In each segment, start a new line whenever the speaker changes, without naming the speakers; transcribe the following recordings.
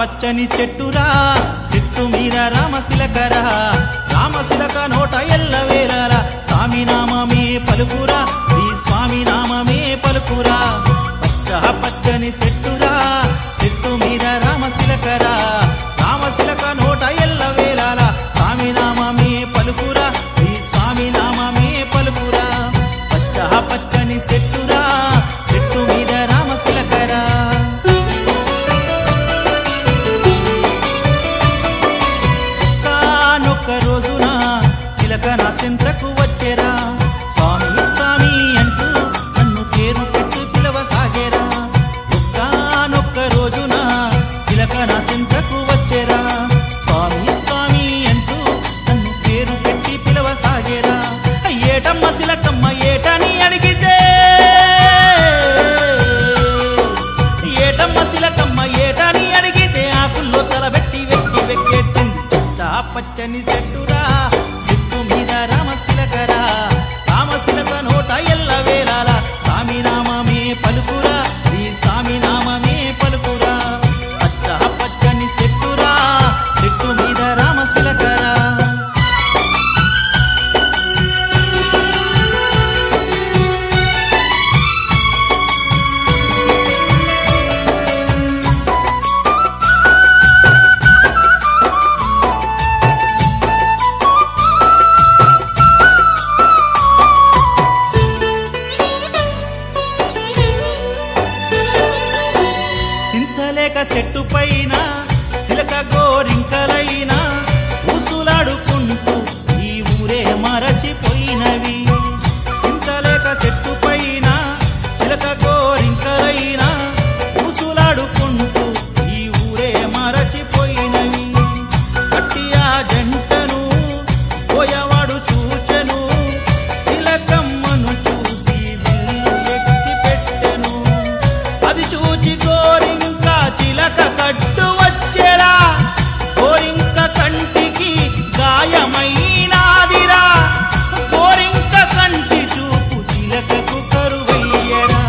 పచ్చని చెట్టురా చెట్టు మీద రామశిలకరా రామశిలక నోట ఎల్లవేళలా స్వామి నామమే పలుకురా శ్రీ స్వామి నామమే పలుకురా పచ్చని చెట్టురా చెట్టు మీద రామశిలకరా రామశిలక నోట ఎల్లవేళలా స్వామి నామమే పలుకురా శ్రీ స్వామి నామమే పలుకురా పచ్చని చెట్టురా చెట్టు మీద రామశిలకరా ఒక్క రోజున శిలక నా చెంతకు వచ్చేరా స్వామి స్వామి అంటూ నన్ను పేరు పెట్టి పిలవసాగేరా ఒక్క రోజున శిలక నా చెంతకు వచ్చేరా స్వామి స్వామి అంటూ నన్ను పేరు పెట్టి పిలవసాగేరా ఏటమ్మ శిలకమ్మ ఏటని అడిగితే ఏటమ్మ శిలకమ్మ ఏటని అడిగితే ఆకుల్లో తలబెట్టి వెక్కి వెక్కేర్చింది పచ్చని చెట్టురా చెట్టు మీద రామశిలకరా రామశిలక నోట ఎల్లవేళలా స్వామి నామమే పలుకురా శ్రీ స్వామి నామమే పలుకురా పచ్చని చెట్టురా చెట్టు మీద రామశిలకరా చింతలేక చెట్టు పైన చిలక గోరింకలైనా ఊసులాడుకుంటూ ఈ ఊరే మరచిపోయినవి చింతలేక చెట్టు పైన చిలక గోరింకలైనా ఊసులాడుకుంటూ ఈ ఊరే మరచిపోయినవి కట్టియా జంటను పోయవాడు చూచెను చిలకమ్మను చూసి విల్లు ఎక్కి పెట్టెను అది చూచి చిలక కట్టు వచ్చేరా గోరింక కంటికి గాయమైనాదిరా గోరింక కంటి చూపు చిలకకు కరువయ్యరా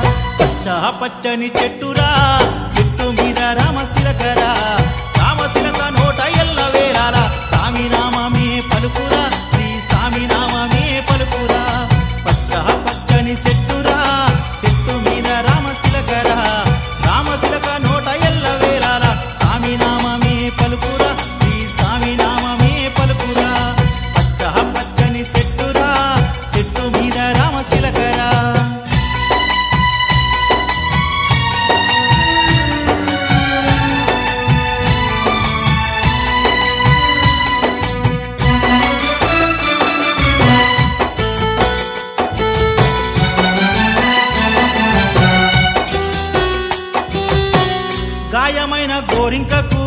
పచ్చని చెట్టురా చెట్టు మీద రామశిలకరా రామశిలక నోట ఎల్లవేళలా స్వామి నామమే పలుకురా శ్రీ స్వామి నామమే పలుకురా పచ్చని చెట్టురా చెట్టు మీద రామశిలకరా రామశిలక నోట ఎల్లవేళలా స్వామి నామమే పలుకురా శ్రీ స్వామి నామమే పలుకురా పచ్చని చెట్టురా చెట్టు మీద రామశిలకరా గాయమైన గోరింకకు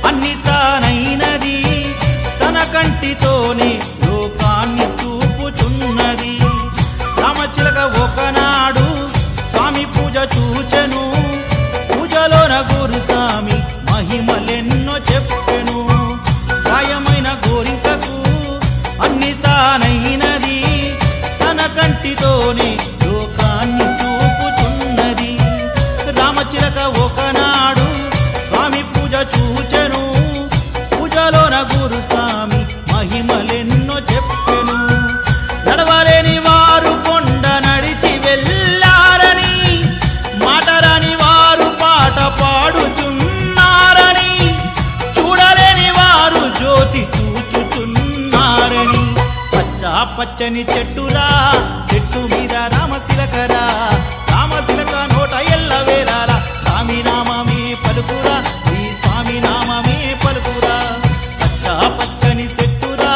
అన్ని తానైనది తన కంటితోనే లోకాన్ని చూపుచున్నది రామచిలక ఒకనాడు స్వామి పూజ చూచెను పూజలోన గురుస్వామి మహిమలెన్నో చెప్పెను గాయమైన గోరింకకు అన్ని తానైనది తన కంటితోనే లోకాన్ని చూపుచున్నది రామచిలక ఒకనాడు స్వామి పూజ చూచెను పూజలోన గురుస్వామి మహిమలెన్నో చెప్పెను నడవలేని వారు కొండ నడిచి వెళ్ళారని మాటరాని వారు పాట పాడుచున్నారని చూడలేని వారు జ్యోతి చూచుచున్నారని పచ్చని చెట్టురా చెట్టు మీద రామశిలకరా రామశిలక నోట ఎల్లవేళలా స్వామి నామమే పలుకురా శ్రీ స్వామి నామమే పలుకురా పచ్చని చెట్టురా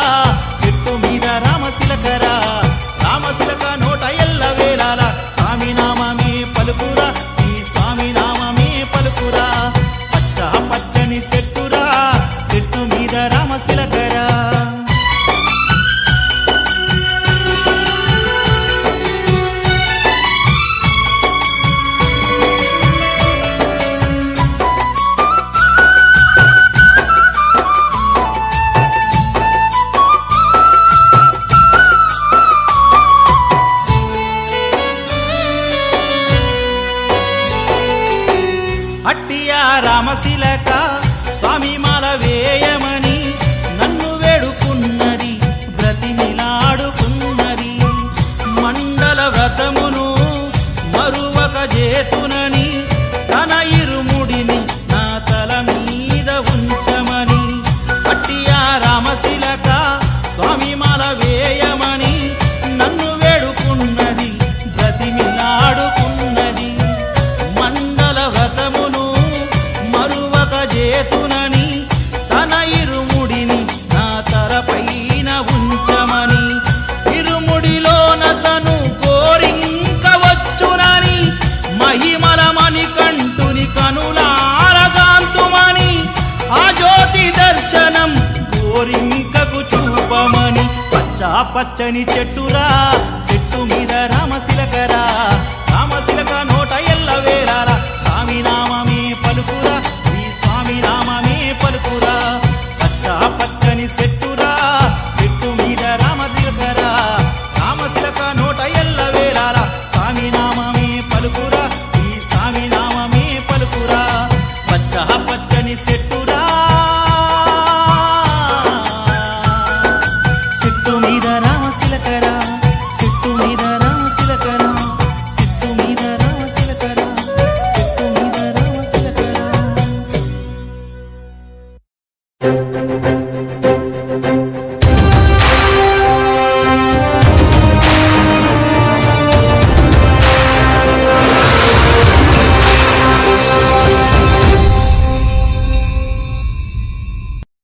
చెట్టు మీద రామశిలకరా రామశిలక నోట ఎల్లవేళలా స్వామి నామమే పలుకురా శ్రీ స్వామి నామమే పలుకురా పచ్చని చెట్టురా చెట్టు మీద రామశిలకరా రామశిలక స్వామి మాల వేయమని నన్ను వేడుకున్నది బ్రతిమిలాడుకున్నది మండల వ్రతమును మరువక చేతునని తన ఇరుముడిని నా తలపైన ఉంచమని ఇరుముడిలోన తను కోరింక వచ్చునని మహిమల మణికంఠుని కనులారగాంతుమని ఆ జ్యోతి దర్శనం కోరింకకు చూపమని పచ్చని చెట్టురా చెట్టు మీద